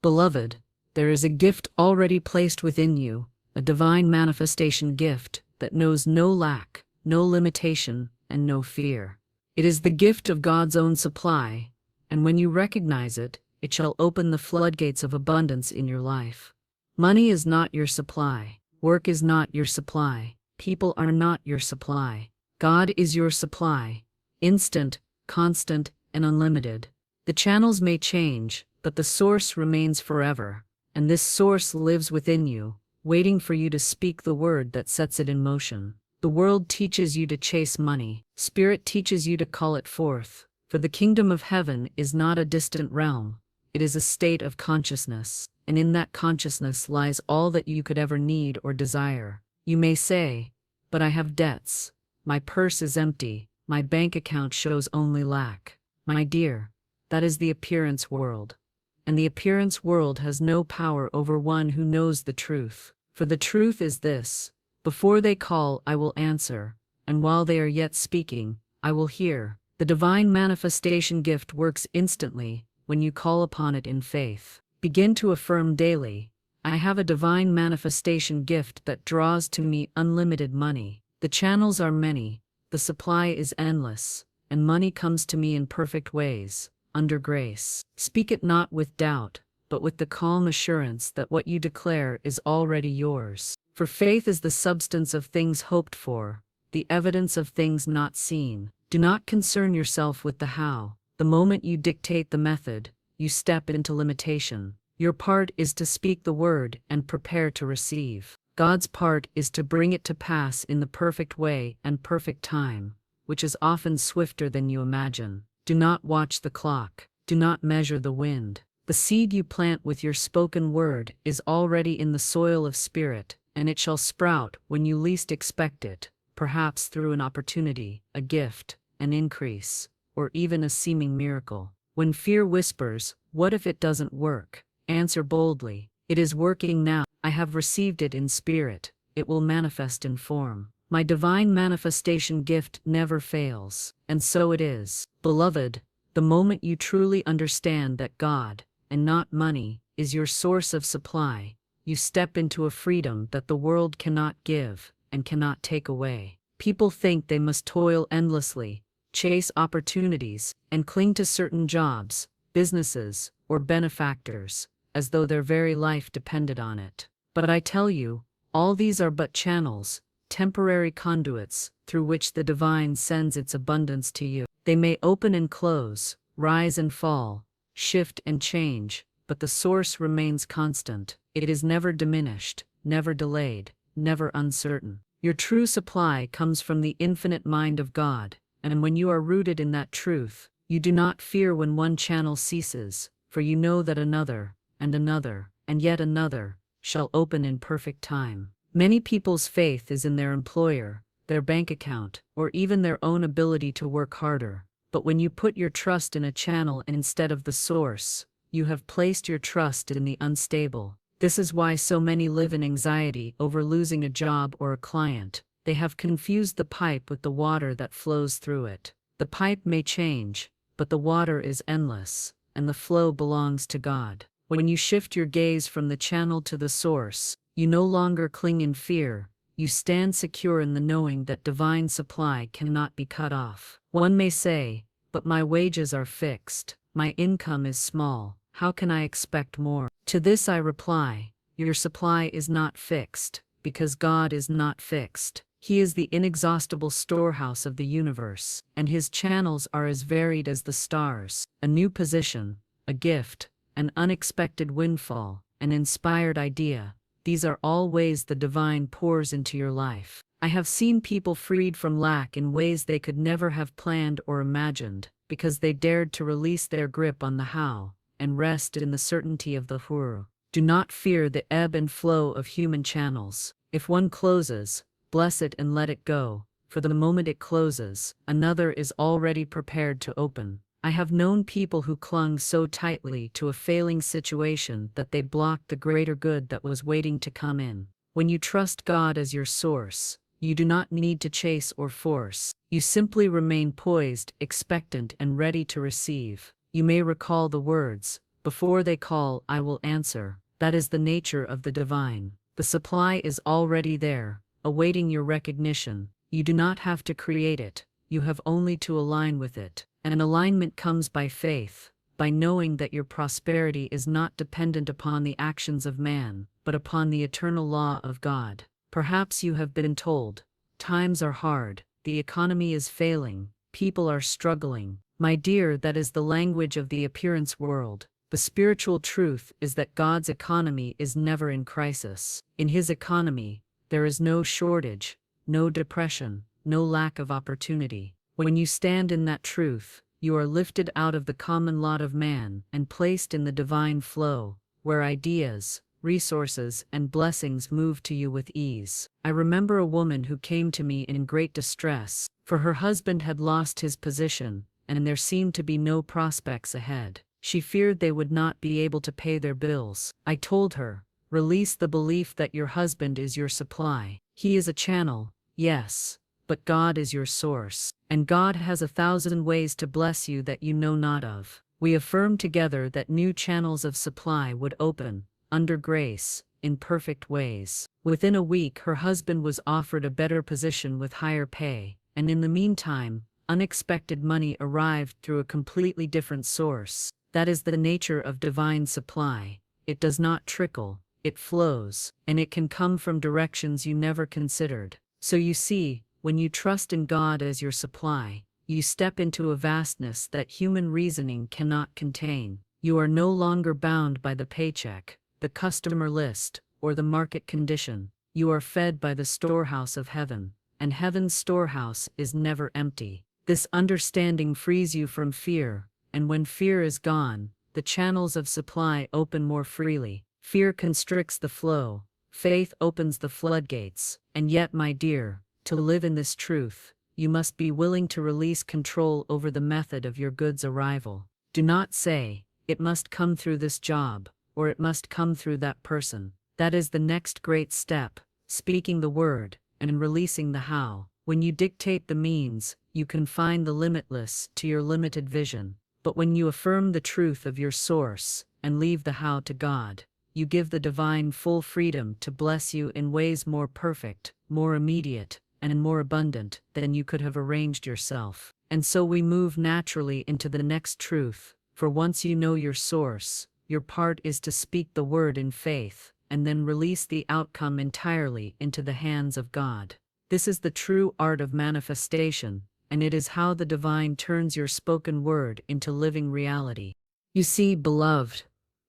Beloved, there is a gift already placed within you, a divine manifestation gift that knows no lack, no limitation, and no fear. It is the gift of God's own supply, and when you recognize it, it shall open the floodgates of abundance in your life. Money is not your supply. Work is not your supply. People are not your supply. God is your supply, instant, constant, and unlimited. The channels may change, but the source remains forever, and this source lives within you, waiting for you to speak the word that sets it in motion. The world teaches you to chase money. Spirit teaches you to call it forth. For the kingdom of heaven is not a distant realm. It is a state of consciousness, and in that consciousness lies all that you could ever need or desire. You may say, "But I have debts. My purse is empty. My bank account shows only lack." My dear, that is the appearance world. And the appearance world has no power over one who knows the truth. For the truth is this: before they call, I will answer, and while they are yet speaking, I will hear. The divine manifestation gift works instantly when you call upon it in faith. Begin to affirm daily, "I have a divine manifestation gift that draws to me unlimited money. The channels are many, the supply is endless, and money comes to me in perfect ways, under grace." Speak it not with doubt, but with the calm assurance that what you declare is already yours. For faith is the substance of things hoped for, the evidence of things not seen. Do not concern yourself with the how. The moment you dictate the method, you step into limitation. Your part is to speak the word and prepare to receive. God's part is to bring it to pass in the perfect way and perfect time, which is often swifter than you imagine. Do not watch the clock. Do not measure the wind. The seed you plant with your spoken word is already in the soil of spirit, and it shall sprout when you least expect it, perhaps through an opportunity, a gift, an increase, or even a seeming miracle. When fear whispers, "What if it doesn't work?" answer boldly, "It is working now. I have received it in spirit. It will manifest in form. My divine manifestation gift never fails." And so it is. Beloved, the moment you truly understand that God, and not money, is your source of supply, you step into a freedom that the world cannot give and cannot take away. People think they must toil endlessly, chase opportunities, and cling to certain jobs, businesses, or benefactors, as though their very life depended on it. But I tell you, all these are but channels, temporary conduits, through which the divine sends its abundance to you. They may open and close, rise and fall, shift and change, but the source remains constant. It is never diminished, never delayed, never uncertain. Your true supply comes from the infinite mind of God, and when you are rooted in that truth, you do not fear when one channel ceases, for you know that another, and yet another, shall open in perfect time. Many people's faith is in their employer, their bank account, or even their own ability to work harder. But when you put your trust in a channel instead of the source, you have placed your trust in the unstable. This is why so many live in anxiety over losing a job or a client. They have confused the pipe with the water that flows through it. The pipe may change, but the water is endless, and the flow belongs to God. When you shift your gaze from the channel to the source, you no longer cling in fear. You stand secure in the knowing that divine supply cannot be cut off. One may say, "But my wages are fixed. My income is small. How can I expect more?" To this I reply, your supply is not fixed, because God is not fixed. He is the inexhaustible storehouse of the universe, and his channels are as varied as the stars. A new position, a gift, an unexpected windfall, an inspired idea, these are all ways the divine pours into your life. I have seen people freed from lack in ways they could never have planned or imagined, because they dared to release their grip on the how, and rest in the certainty of the who. Do not fear the ebb and flow of human channels. If one closes, bless it and let it go, for the moment it closes, another is already prepared to open. I have known people who clung so tightly to a failing situation that they blocked the greater good that was waiting to come in. When you trust God as your source, you do not need to chase or force. You simply remain poised, expectant, and ready to receive. You may recall the words, Before they call, I will answer. That is the nature of the divine. The supply is already there, awaiting your recognition. You do not have to create it, you have only to align with it. And alignment comes by faith, by knowing that your prosperity is not dependent upon the actions of man, but upon the eternal law of God. Perhaps you have been told, times are hard, the economy is failing, people are struggling. My dear, that is the language of the appearance world. The spiritual truth is that God's economy is never in crisis. In His economy, there is no shortage, no depression, no lack of opportunity. When you stand in that truth, you are lifted out of the common lot of man and placed in the divine flow, where ideas, resources, and blessings move to you with ease. I remember a woman who came to me in great distress, for her husband had lost his position, and there seemed to be no prospects ahead. She feared they would not be able to pay their bills. I told her, release the belief that your husband is your supply. He is a channel, yes, but God is your source, and God has 1,000 ways to bless you that you know not of. We affirmed together that new channels of supply would open, under grace, in perfect ways. Within a week her husband was offered a better position with higher pay, and in the meantime, unexpected money arrived through a completely different source. That is the nature of divine supply. It does not trickle, it flows, and it can come from directions you never considered. So you see, when you trust in God as your supply, you step into a vastness that human reasoning cannot contain. You are no longer bound by the paycheck, the customer list, or the market condition. You are fed by the storehouse of heaven, and heaven's storehouse is never empty. This understanding frees you from fear, and when fear is gone, the channels of supply open more freely. Fear constricts the flow, faith opens the floodgates. And yet, my dear, to live in this truth, you must be willing to release control over the method of your goods' arrival. Do not say, it must come through this job, or it must come through that person. That is the next great step, speaking the word, and releasing the how. When you dictate the means, you confine the limitless to your limited vision. But when you affirm the truth of your source, and leave the how to God, you give the divine full freedom to bless you in ways more perfect, more immediate, and more abundant than you could have arranged yourself. And so we move naturally into the next truth, for once you know your source, your part is to speak the word in faith, and then release the outcome entirely into the hands of God. This is the true art of manifestation, and it is how the divine turns your spoken word into living reality. You see, beloved,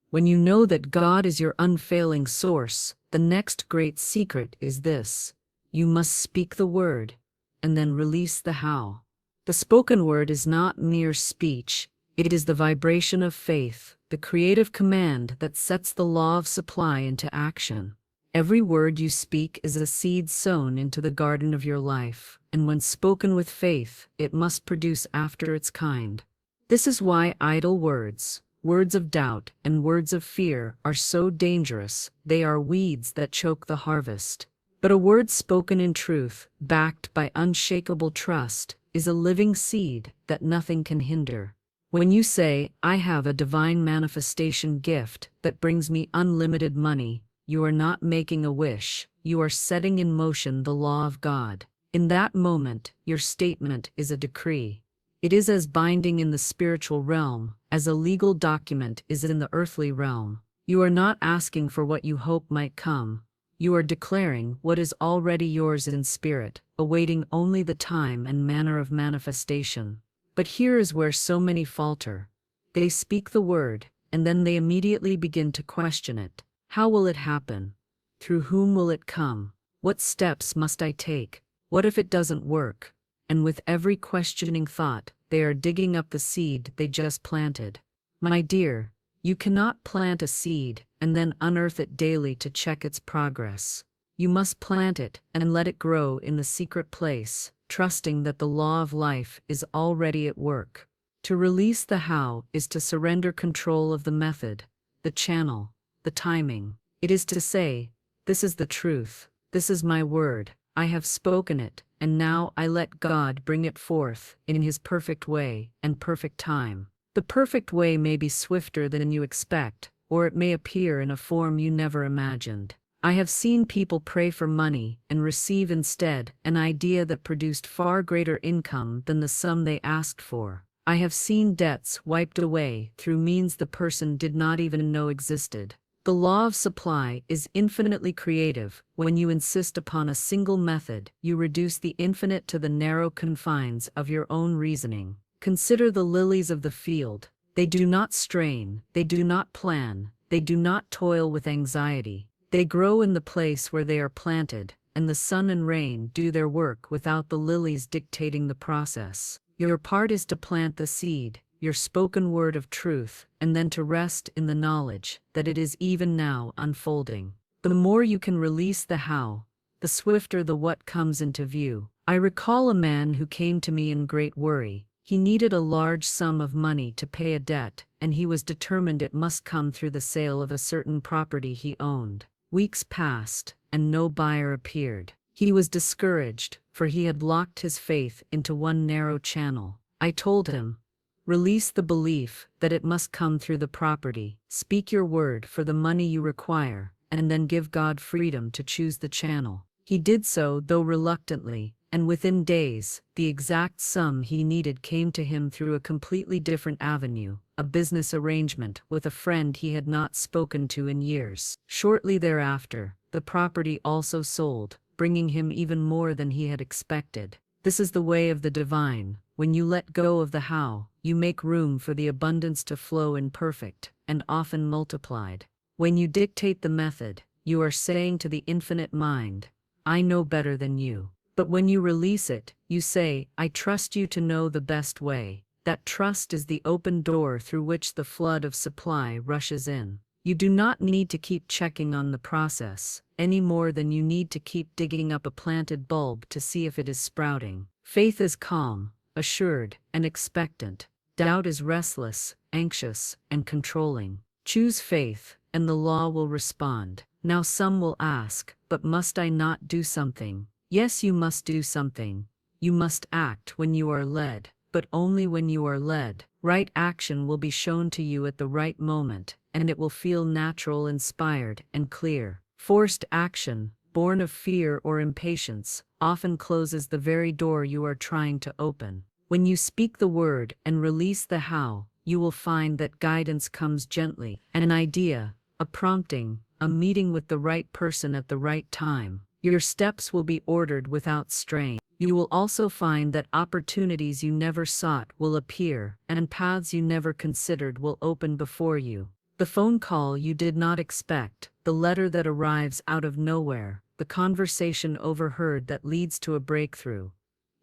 when you know that God is your unfailing source, the next great secret is this: you must speak the word, and then release the how. The spoken word is not mere speech, it is the vibration of faith, the creative command that sets the law of supply into action. Every word you speak is a seed sown into the garden of your life, and when spoken with faith, it must produce after its kind. This is why idle words, words of doubt, and words of fear are so dangerous. They are weeds that choke the harvest. But a word spoken in truth, backed by unshakable trust, is a living seed that nothing can hinder. When you say, I have a divine manifestation gift that brings me unlimited money, you are not making a wish, you are setting in motion the law of God. In that moment, your statement is a decree. It is as binding in the spiritual realm as a legal document is in the earthly realm. You are not asking for what you hope might come. You are declaring what is already yours in spirit, awaiting only the time and manner of manifestation. But here is where so many falter. They speak the word, and then they immediately begin to question it. How will it happen? Through whom will it come? What steps must I take? What if it doesn't work? And with every questioning thought, they are digging up the seed they just planted. My dear, you cannot plant a seed and then unearth it daily to check its progress. You must plant it and let it grow in the secret place, trusting that the law of life is already at work. To release the how is to surrender control of the method, the channel, the timing. It is to say, this is the truth, this is my word, I have spoken it, and now I let God bring it forth in His perfect way and perfect time. The perfect way may be swifter than you expect, or it may appear in a form you never imagined. I have seen people pray for money and receive instead an idea that produced far greater income than the sum they asked for. I have seen debts wiped away through means the person did not even know existed. The law of supply is infinitely creative. When you insist upon a single method, you reduce the infinite to the narrow confines of your own reasoning. Consider the lilies of the field. They do not strain, they do not plan, they do not toil with anxiety. They grow in the place where they are planted, and the sun and rain do their work without the lilies dictating the process. Your part is to plant the seed, your spoken word of truth, and then to rest in the knowledge that it is even now unfolding. The more you can release the how, the swifter the what comes into view. I recall a man who came to me in great worry. He needed a large sum of money to pay a debt, and he was determined it must come through the sale of a certain property he owned. Weeks passed, and no buyer appeared. He was discouraged, for he had locked his faith into one narrow channel. I told him, release the belief that it must come through the property, speak your word for the money you require, and then give God freedom to choose the channel. He did so, though reluctantly, and within days, the exact sum he needed came to him through a completely different avenue, a business arrangement with a friend he had not spoken to in years. Shortly thereafter, the property also sold, bringing him even more than he had expected. This is the way of the divine. When you let go of the how, you make room for the abundance to flow in perfect, and often multiplied. When you dictate the method, you are saying to the infinite mind, I know better than you. But when you release it, you say, I trust you to know the best way. That trust is the open door through which the flood of supply rushes in. You do not need to keep checking on the process, any more than you need to keep digging up a planted bulb to see if it is sprouting. Faith is calm, assured, and expectant. Doubt is restless, anxious, and controlling. Choose faith, and the law will respond. Now some will ask, but must I not do something? Yes, you must do something. You must act when you are led, but only when you are led. Right action will be shown to you at the right moment, and it will feel natural, inspired, and clear. Forced action, born of fear or impatience, often closes the very door you are trying to open. When you speak the word and release the how, you will find that guidance comes gently, and an idea, a prompting, a meeting with the right person at the right time. Your steps will be ordered without strain. You will also find that opportunities you never sought will appear, and paths you never considered will open before you. The phone call you did not expect, the letter that arrives out of nowhere, the conversation overheard that leads to a breakthrough.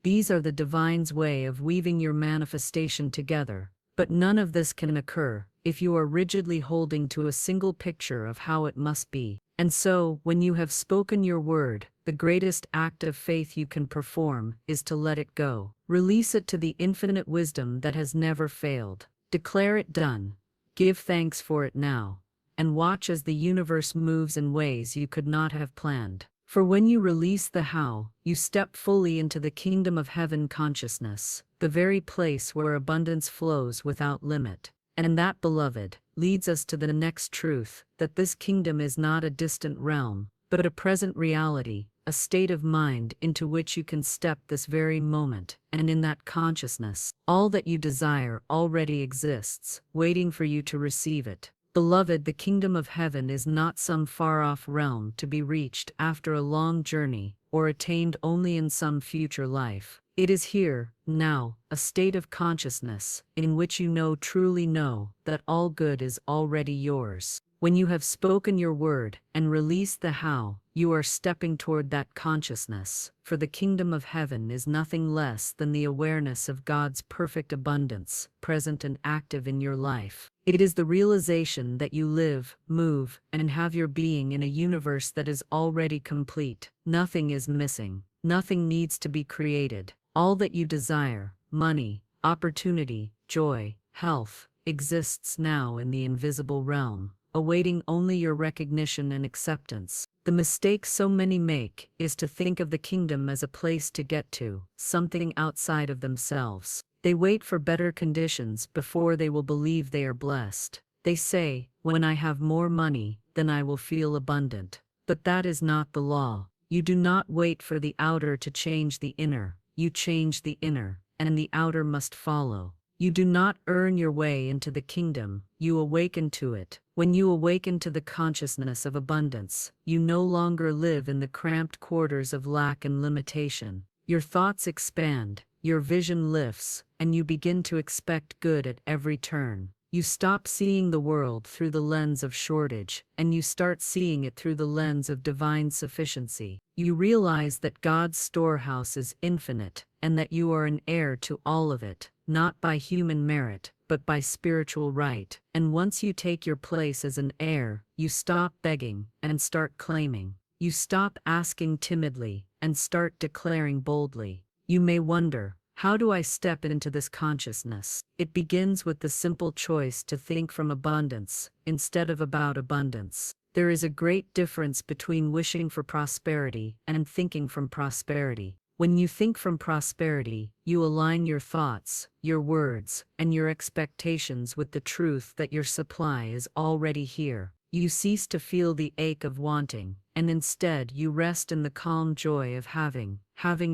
These are the divine's way of weaving your manifestation together. But none of this can occur if you are rigidly holding to a single picture of how it must be. And so, when you have spoken your word, the greatest act of faith you can perform is to let it go. Release it to the infinite wisdom that has never failed. Declare it done. Give thanks for it now. And watch as the universe moves in ways you could not have planned. For when you release the how, you step fully into the kingdom of heaven consciousness, the very place where abundance flows without limit. And that, beloved, leads us to the next truth, that this kingdom is not a distant realm, but a present reality, a state of mind into which you can step this very moment, and in that consciousness, all that you desire already exists, waiting for you to receive it. Beloved, the kingdom of heaven is not some far-off realm to be reached after a long journey, or attained only in some future life. It is here, now, a state of consciousness, in which you truly know, that all good is already yours. When you have spoken your word and released the how, you are stepping toward that consciousness, for the kingdom of heaven is nothing less than the awareness of God's perfect abundance, present and active in your life. It is the realization that you live, move, and have your being in a universe that is already complete. Nothing is missing. Nothing needs to be created. All that you desire, money, opportunity, joy, health, exists now in the invisible realm, awaiting only your recognition and acceptance. The mistake so many make is to think of the kingdom as a place to get to, something outside of themselves. They wait for better conditions before they will believe they are blessed. They say, "When I have more money, then I will feel abundant." But that is not the law. You do not wait for the outer to change the inner. You change the inner, and the outer must follow. You do not earn your way into the kingdom, you awaken to it. When you awaken to the consciousness of abundance, you no longer live in the cramped quarters of lack and limitation. Your thoughts expand, your vision lifts, and you begin to expect good at every turn. You stop seeing the world through the lens of shortage, and you start seeing it through the lens of divine sufficiency. You realize that God's storehouse is infinite, and that you are an heir to all of it, not by human merit, but by spiritual right. And once you take your place as an heir, you stop begging and start claiming. You stop asking timidly and start declaring boldly. You may wonder, how do I step into this consciousness? It begins with the simple choice to think from abundance, instead of about abundance. There is a great difference between wishing for prosperity and thinking from prosperity. When you think from prosperity, you align your thoughts, your words, and your expectations with the truth that your supply is already here. You cease to feel the ache of wanting, and instead you rest in the calm joy of having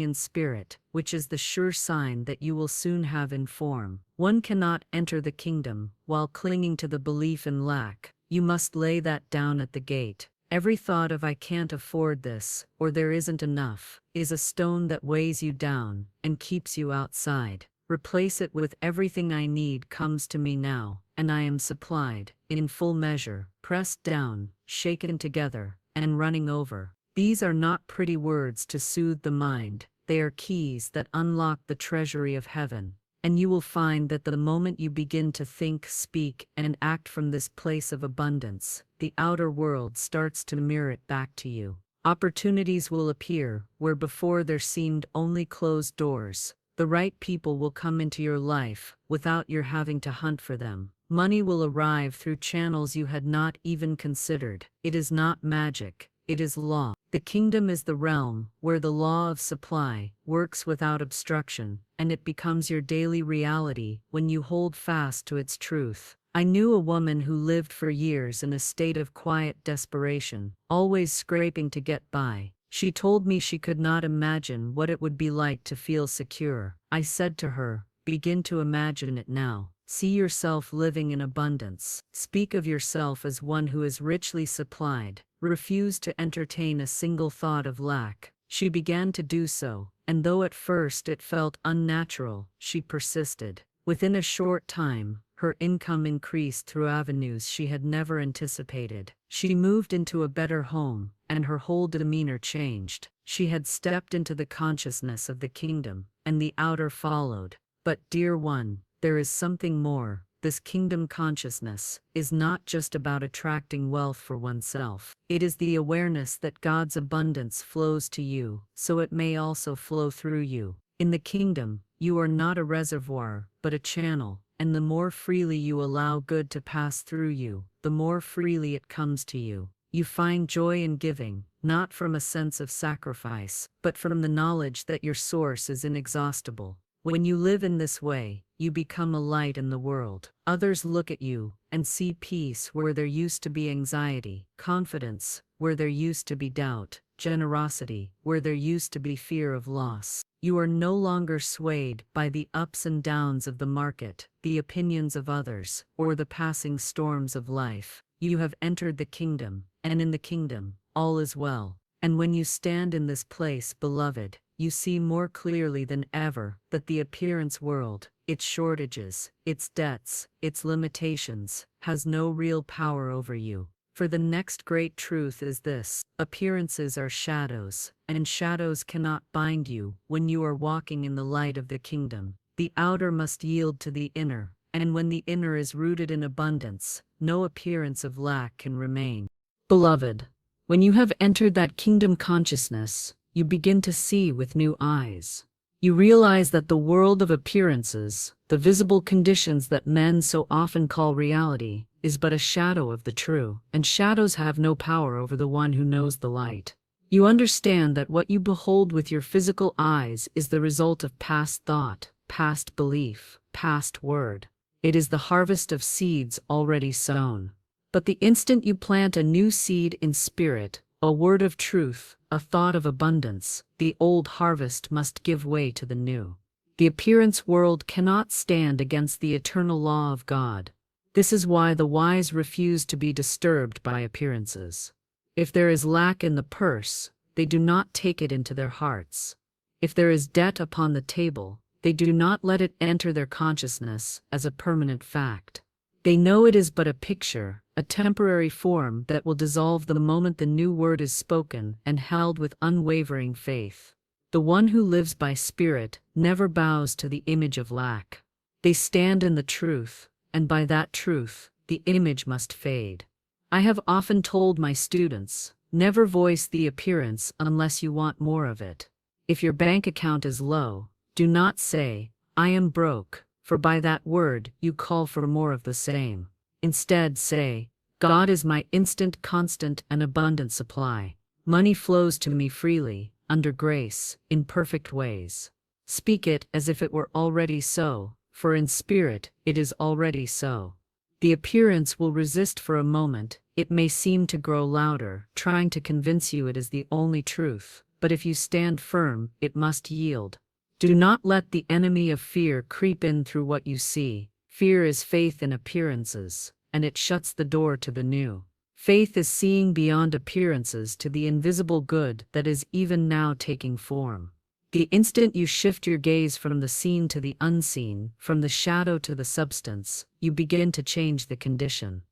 in spirit, which is the sure sign that you will soon have in form. One cannot enter the kingdom while clinging to the belief in lack. You must lay that down at the gate. Every thought of "I can't afford this," or "there isn't enough," is a stone that weighs you down and keeps you outside. Replace it with "Everything I need comes to me now, and I am supplied, in full measure, pressed down, shaken together, and running over." These are not pretty words to soothe the mind, they are keys that unlock the treasury of heaven. And you will find that the moment you begin to think, speak, and act from this place of abundance, the outer world starts to mirror it back to you. Opportunities will appear where before there seemed only closed doors. The right people will come into your life without your having to hunt for them. Money will arrive through channels you had not even considered. It is not magic, it is law. The kingdom is the realm where the law of supply works without obstruction, and it becomes your daily reality when you hold fast to its truth. I knew a woman who lived for years in a state of quiet desperation, always scraping to get by. She told me she could not imagine what it would be like to feel secure. I said to her, "Begin to imagine it now. See yourself living in abundance. Speak of yourself as one who is richly supplied. Refuse to entertain a single thought of lack." She began to do so, and though at first it felt unnatural, she persisted. Within a short time, her income increased through avenues she had never anticipated. She moved into a better home, and her whole demeanor changed. She had stepped into the consciousness of the kingdom, and the outer followed. But, dear one, there is something more. This kingdom consciousness is not just about attracting wealth for oneself. It is the awareness that God's abundance flows to you, so it may also flow through you. In the kingdom, you are not a reservoir, but a channel, and the more freely you allow good to pass through you, the more freely it comes to you. You find joy in giving, not from a sense of sacrifice, but from the knowledge that your source is inexhaustible. When you live in this way, you become a light in the world. Others look at you and see peace where there used to be anxiety, confidence where there used to be doubt, generosity where there used to be fear of loss. You are no longer swayed by the ups and downs of the market, the opinions of others, or the passing storms of life. You have entered the kingdom, and in the kingdom, all is well. And when you stand in this place, beloved, you see more clearly than ever that the appearance world, its shortages, its debts, its limitations, has no real power over you. For the next great truth is this: appearances are shadows, and shadows cannot bind you when you are walking in the light of the kingdom. The outer must yield to the inner, and when the inner is rooted in abundance, no appearance of lack can remain. Beloved, when you have entered that kingdom consciousness, you begin to see with new eyes. You realize that the world of appearances, the visible conditions that men so often call reality, is but a shadow of the true, and shadows have no power over the one who knows the light. You understand that what you behold with your physical eyes is the result of past thought, past belief, past word. It is the harvest of seeds already sown. But the instant you plant a new seed in spirit, a word of truth, a thought of abundance, the old harvest must give way to the new. The appearance world cannot stand against the eternal law of God. This is why the wise refuse to be disturbed by appearances. If there is lack in the purse, they do not take it into their hearts. If there is debt upon the table, they do not let it enter their consciousness as a permanent fact. They know it is but a picture, a temporary form that will dissolve the moment the new word is spoken and held with unwavering faith. The one who lives by spirit never bows to the image of lack. They stand in the truth, and by that truth, the image must fade. I have often told my students, never voice the appearance unless you want more of it. If your bank account is low, do not say, I am broke, for by that word you call for more of the same. Instead say, God is my instant, constant, and abundant supply. Money flows to me freely, under grace, in perfect ways. Speak it as if it were already so, for in spirit it is already so. The appearance will resist for a moment, it may seem to grow louder, trying to convince you it is the only truth, but if you stand firm, it must yield. Do not let the enemy of fear creep in through what you see. Fear is faith in appearances, and it shuts the door to the new. Faith is seeing beyond appearances to the invisible good that is even now taking form. The instant you shift your gaze from the seen to the unseen, from the shadow to the substance, you begin to change the condition.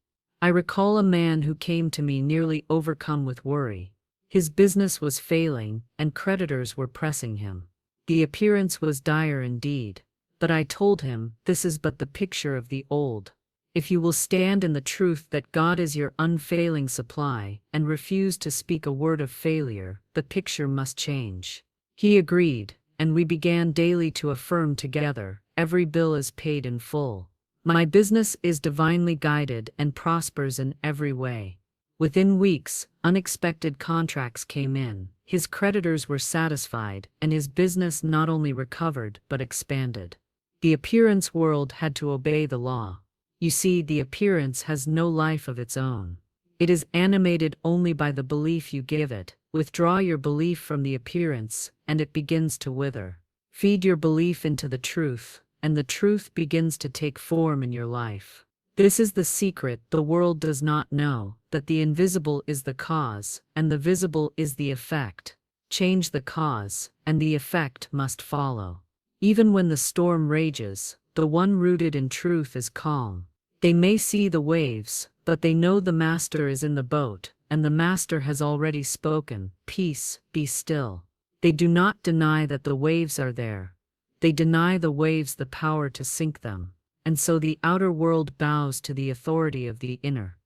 I recall a man who came to me nearly overcome with worry. His business was failing, and creditors were pressing him. The appearance was dire indeed, but I told him, this is but the picture of the old. If you will stand in the truth that God is your unfailing supply, and refuse to speak a word of failure, the picture must change. He agreed, and we began daily to affirm together, every bill is paid in full. My business is divinely guided and prospers in every way. Within weeks, unexpected contracts came in, his creditors were satisfied, and his business not only recovered but expanded. The appearance world had to obey the law. You see, the appearance has no life of its own. It is animated only by the belief you give it. Withdraw your belief from the appearance, and it begins to wither. Feed your belief into the truth, and the truth begins to take form in your life. This is the secret the world does not know, that the invisible is the cause, and the visible is the effect. Change the cause, and the effect must follow. Even when the storm rages, the one rooted in truth is calm. They may see the waves, but they know the master is in the boat, and the master has already spoken, peace, be still. They do not deny that the waves are there. They deny the waves the power to sink them, and so the outer world bows to the authority of the inner.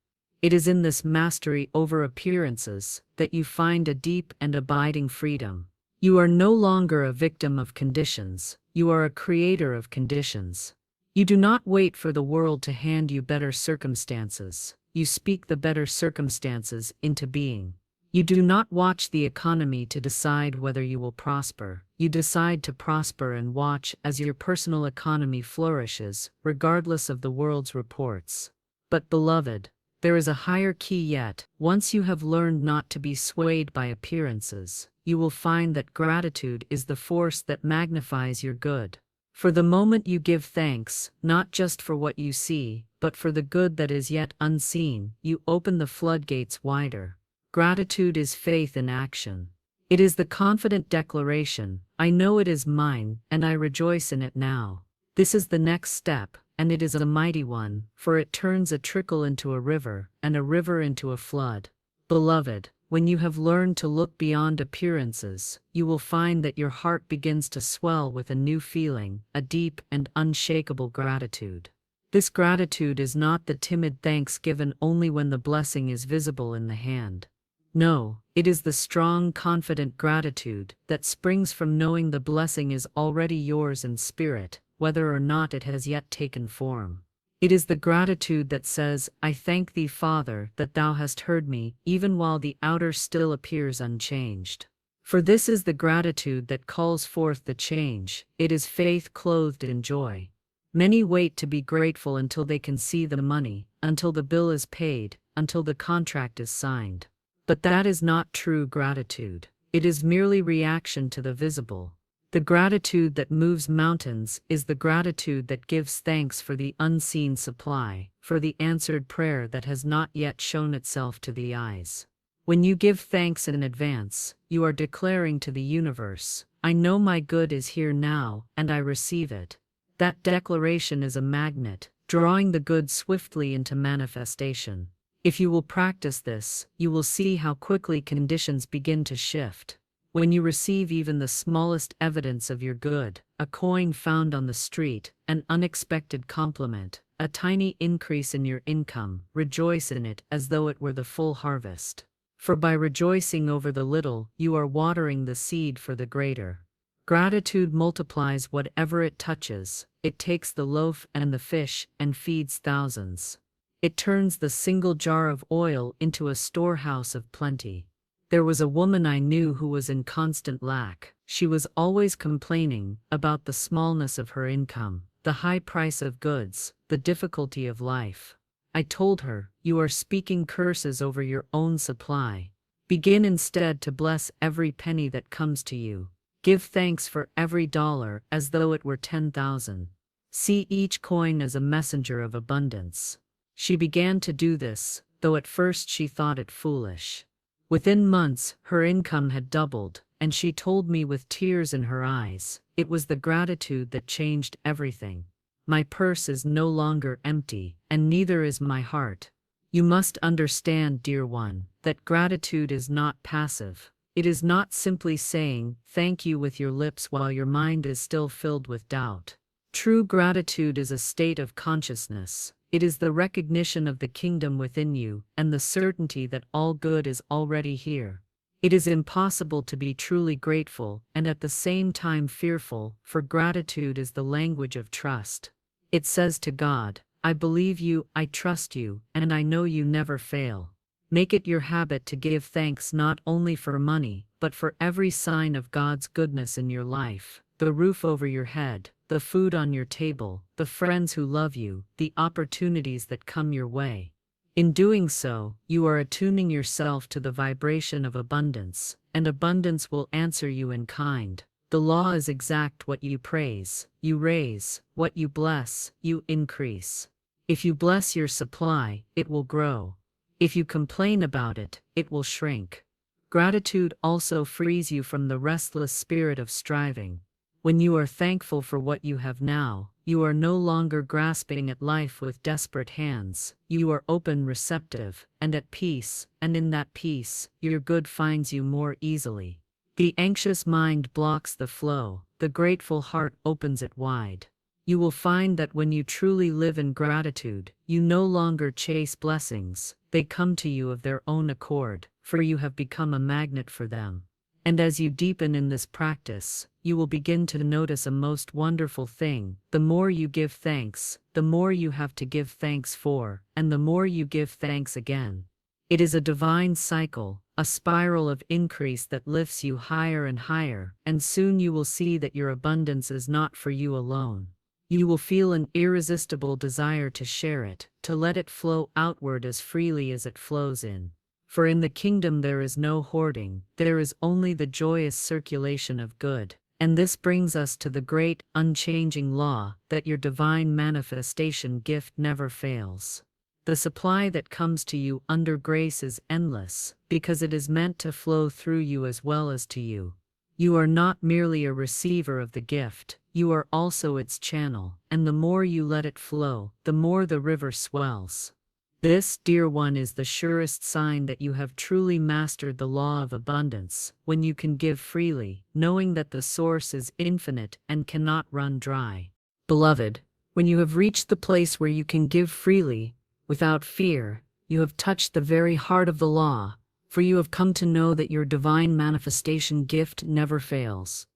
It is in this mastery over appearances that you find a deep and abiding freedom. You are no longer a victim of conditions, you are a creator of conditions. You do not wait for the world to hand you better circumstances, you speak the better circumstances into being. You do not watch the economy to decide whether you will prosper, you decide to prosper and watch as your personal economy flourishes, regardless of the world's reports. But beloved, there is a higher key yet. Once you have learned not to be swayed by appearances, you will find that gratitude is the force that magnifies your good. For the moment you give thanks, not just for what you see, but for the good that is yet unseen, you open the floodgates wider. Gratitude is faith in action. It is the confident declaration, I know it is mine, and I rejoice in it now. This is the next step, and it is a mighty one, for it turns a trickle into a river, and a river into a flood. Beloved, when you have learned to look beyond appearances, you will find that your heart begins to swell with a new feeling, a deep and unshakable gratitude. This gratitude is not the timid thanks given only when the blessing is visible in the hand. No, it is the strong, confident gratitude that springs from knowing the blessing is already yours in spirit, whether or not it has yet taken form. It is the gratitude that says, I thank thee, Father, that thou hast heard me, even while the outer still appears unchanged. For this is the gratitude that calls forth the change, it is faith clothed in joy. Many wait to be grateful until they can see the money, until the bill is paid, until the contract is signed. But that is not true gratitude. It is merely reaction to the visible. The gratitude that moves mountains is the gratitude that gives thanks for the unseen supply, for the answered prayer that has not yet shown itself to the eyes. When you give thanks in advance, you are declaring to the universe, I know my good is here now, and I receive it. That declaration is a magnet, drawing the good swiftly into manifestation. If you will practice this, you will see how quickly conditions begin to shift. When you receive even the smallest evidence of your good, a coin found on the street, an unexpected compliment, a tiny increase in your income, rejoice in it as though it were the full harvest. For by rejoicing over the little, you are watering the seed for the greater. Gratitude multiplies whatever it touches. It takes the loaf and the fish and feeds thousands. It turns the single jar of oil into a storehouse of plenty. There was a woman I knew who was in constant lack. She was always complaining about the smallness of her income, the high price of goods, the difficulty of life. I told her, you are speaking curses over your own supply. Begin instead to bless every penny that comes to you. Give thanks for every dollar as though it were 10,000. See each coin as a messenger of abundance. She began to do this, though at first she thought it foolish. Within months, her income had doubled, and she told me with tears in her eyes, it was the gratitude that changed everything. My purse is no longer empty, and neither is my heart. You must understand, dear one, that gratitude is not passive. It is not simply saying thank you with your lips while your mind is still filled with doubt. True gratitude is a state of consciousness. It is the recognition of the kingdom within you and the certainty that all good is already here. It is impossible to be truly grateful and at the same time fearful, for gratitude is the language of trust. It says to God, I believe you, I trust you, and I know you never fail. Make it your habit to give thanks not only for money, but for every sign of God's goodness in your life, the roof over your head, the food on your table, the friends who love you, the opportunities that come your way. In doing so, you are attuning yourself to the vibration of abundance, and abundance will answer you in kind. The law is exact: what you praise, you raise; what you bless, you increase. If you bless your supply, it will grow. If you complain about it, it will shrink. Gratitude also frees you from the restless spirit of striving. When you are thankful for what you have now, you are no longer grasping at life with desperate hands. You are open, receptive, and at peace, and in that peace, your good finds you more easily. The anxious mind blocks the flow, the grateful heart opens it wide. You will find that when you truly live in gratitude, you no longer chase blessings, they come to you of their own accord, for you have become a magnet for them. And as you deepen in this practice, you will begin to notice a most wonderful thing. The more you give thanks, the more you have to give thanks for, and the more you give thanks again. It is a divine cycle, a spiral of increase that lifts you higher and higher, and soon you will see that your abundance is not for you alone. You will feel an irresistible desire to share it, to let it flow outward as freely as it flows in. For in the kingdom there is no hoarding, there is only the joyous circulation of good. And this brings us to the great, unchanging law, that your divine manifestation gift never fails. The supply that comes to you under grace is endless, because it is meant to flow through you as well as to you. You are not merely a receiver of the gift, you are also its channel, and the more you let it flow, the more the river swells. This, dear one, is the surest sign that you have truly mastered the law of abundance, when you can give freely, knowing that the source is infinite and cannot run dry. Beloved, when you have reached the place where you can give freely, without fear, you have touched the very heart of the law, for you have come to know that your divine manifestation gift never fails.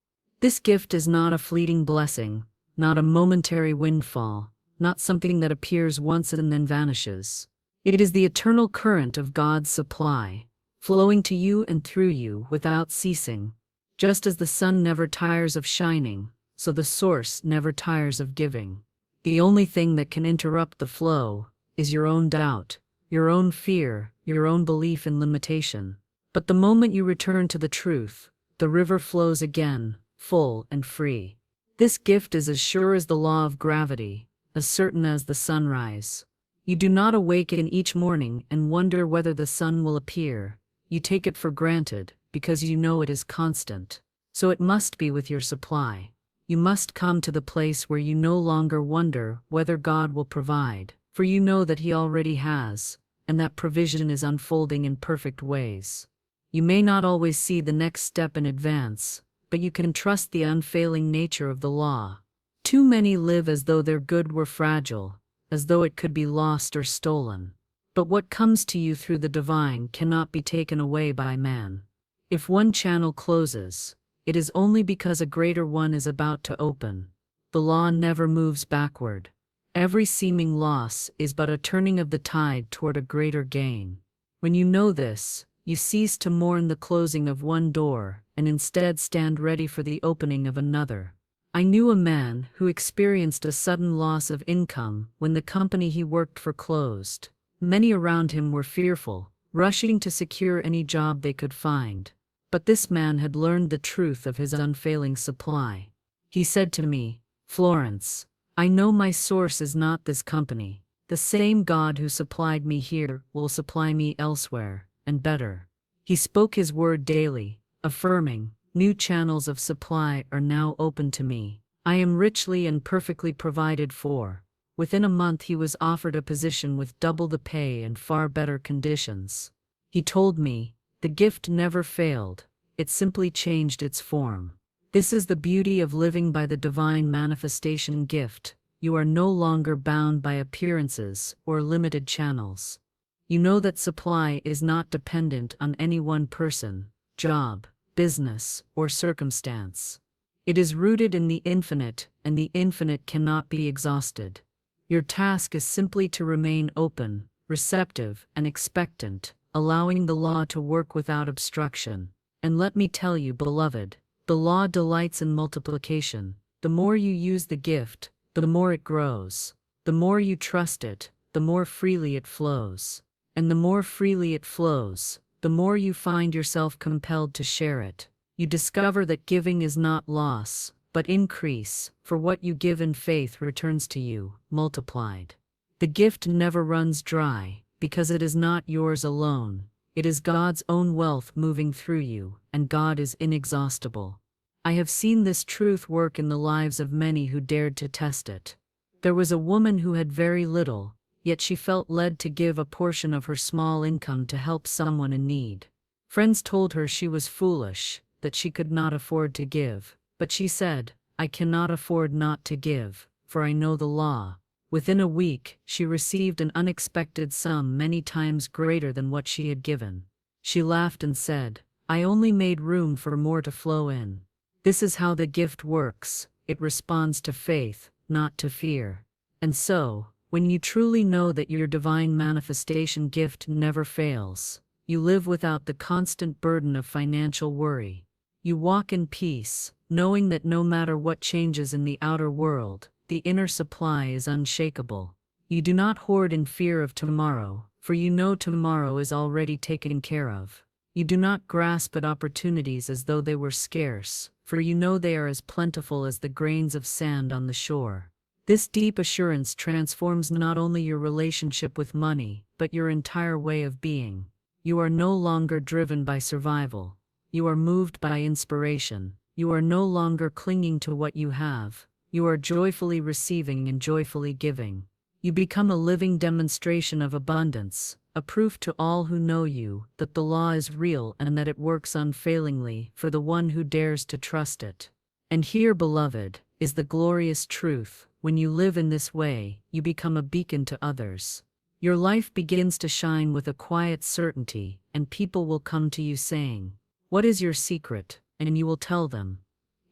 This gift is not a fleeting blessing, not a momentary windfall, not something that appears once and then vanishes. It is the eternal current of God's supply, flowing to you and through you without ceasing. Just as the sun never tires of shining, so the source never tires of giving. The only thing that can interrupt the flow is your own doubt, your own fear, your own belief in limitation. But the moment you return to the truth, the river flows again, full and free. This gift is as sure as the law of gravity, as certain as the sunrise. You do not awaken each morning and wonder whether the sun will appear. You take it for granted, because you know it is constant. So it must be with your supply. You must come to the place where you no longer wonder whether God will provide, for you know that He already has, and that provision is unfolding in perfect ways. You may not always see the next step in advance, but you can trust the unfailing nature of the law. Too many live as though their good were fragile, as though it could be lost or stolen. But what comes to you through the divine cannot be taken away by man. If one channel closes, it is only because a greater one is about to open. The law never moves backward. Every seeming loss is but a turning of the tide toward a greater gain. When you know this, you cease to mourn the closing of one door and instead stand ready for the opening of another. I knew a man who experienced a sudden loss of income when the company he worked for closed. Many around him were fearful, rushing to secure any job they could find. But this man had learned the truth of his unfailing supply. He said to me, "Florence, I know my source is not this company. The same God who supplied me here will supply me elsewhere, and better." He spoke his word daily, affirming, "New channels of supply are now open to me. I am richly and perfectly provided for." Within a month he was offered a position with double the pay and far better conditions. He told me, "The gift never failed, it simply changed its form." This is the beauty of living by the divine manifestation gift. You are no longer bound by appearances or limited channels. You know that supply is not dependent on any one person, job, business, or circumstance. It is rooted in the infinite, and the infinite cannot be exhausted. Your task is simply to remain open, receptive, and expectant, allowing the law to work without obstruction. And let me tell you, beloved, the law delights in multiplication. The more you use the gift, the more it grows. The more you trust it, the more freely it flows. And the more freely it flows, the more you find yourself compelled to share it. You discover that giving is not loss, but increase, for what you give in faith returns to you, multiplied. The gift never runs dry, because it is not yours alone. It is God's own wealth moving through you, and God is inexhaustible. I have seen this truth work in the lives of many who dared to test it. There was a woman who had very little, yet she felt led to give a portion of her small income to help someone in need. Friends told her she was foolish, that she could not afford to give, but she said, "I cannot afford not to give, for I know the law." Within a week, she received an unexpected sum many times greater than what she had given. She laughed and said, "I only made room for more to flow in." This is how the gift works. It responds to faith, not to fear. And so, when you truly know that your divine manifestation gift never fails, you live without the constant burden of financial worry. You walk in peace, knowing that no matter what changes in the outer world, the inner supply is unshakable. You do not hoard in fear of tomorrow, for you know tomorrow is already taken care of. You do not grasp at opportunities as though they were scarce, for you know they are as plentiful as the grains of sand on the shore. This deep assurance transforms not only your relationship with money, but your entire way of being. You are no longer driven by survival. You are moved by inspiration. You are no longer clinging to what you have. You are joyfully receiving and joyfully giving. You become a living demonstration of abundance, a proof to all who know you that the law is real and that it works unfailingly for the one who dares to trust it. And here, beloved, is the glorious truth. When you live in this way, you become a beacon to others. Your life begins to shine with a quiet certainty, and people will come to you saying, "What is your secret?" And you will tell them,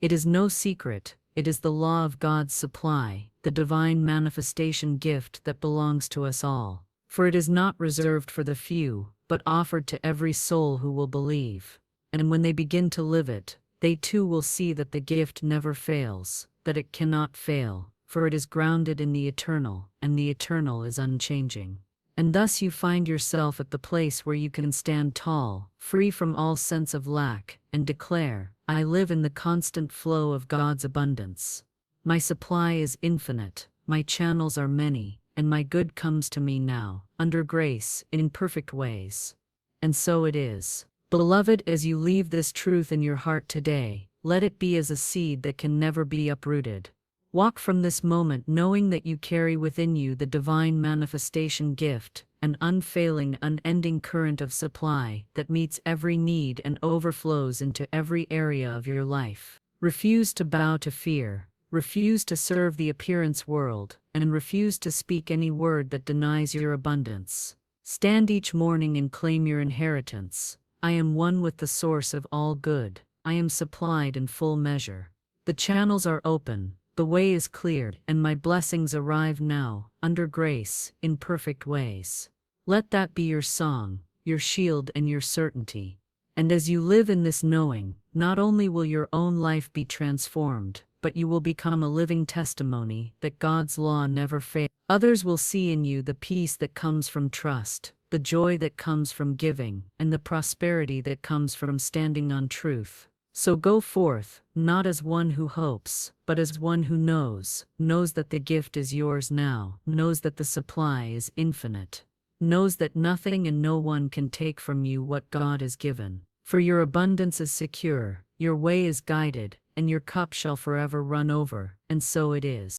"It is no secret, it is the law of God's supply, the divine manifestation gift that belongs to us all. For it is not reserved for the few, but offered to every soul who will believe." And when they begin to live it, They too will see that the gift never fails, that it cannot fail, for it is grounded in the eternal, and the eternal is unchanging. And thus you find yourself at the place where you can stand tall, free from all sense of lack, and declare, I live in the constant flow of God's abundance. My supply is infinite, my channels are many, and my good comes to me now, under grace, in perfect ways. And so it is. Beloved, as you leave this truth in your heart today, let it be as a seed that can never be uprooted. Walk from this moment knowing that you carry within you the divine manifestation gift, an unfailing, unending current of supply that meets every need and overflows into every area of your life. Refuse to bow to fear, refuse to serve the appearance world, and refuse to speak any word that denies your abundance. Stand each morning and claim your inheritance. I am one with the source of all good. I am supplied in full measure. The channels are open, the way is cleared, and my blessings arrive now, under grace, in perfect ways. Let that be your song, your shield and your certainty. And as you live in this knowing, not only will your own life be transformed, but you will become a living testimony that God's law never fails. Others will see in you the peace that comes from trust, the joy that comes from giving, and the prosperity that comes from standing on truth. So go forth, not as one who hopes, but as one who knows that the gift is yours now, knows that the supply is infinite, knows that nothing and no one can take from you what God has given. For your abundance is secure, your way is guided, and your cup shall forever run over, and so it is.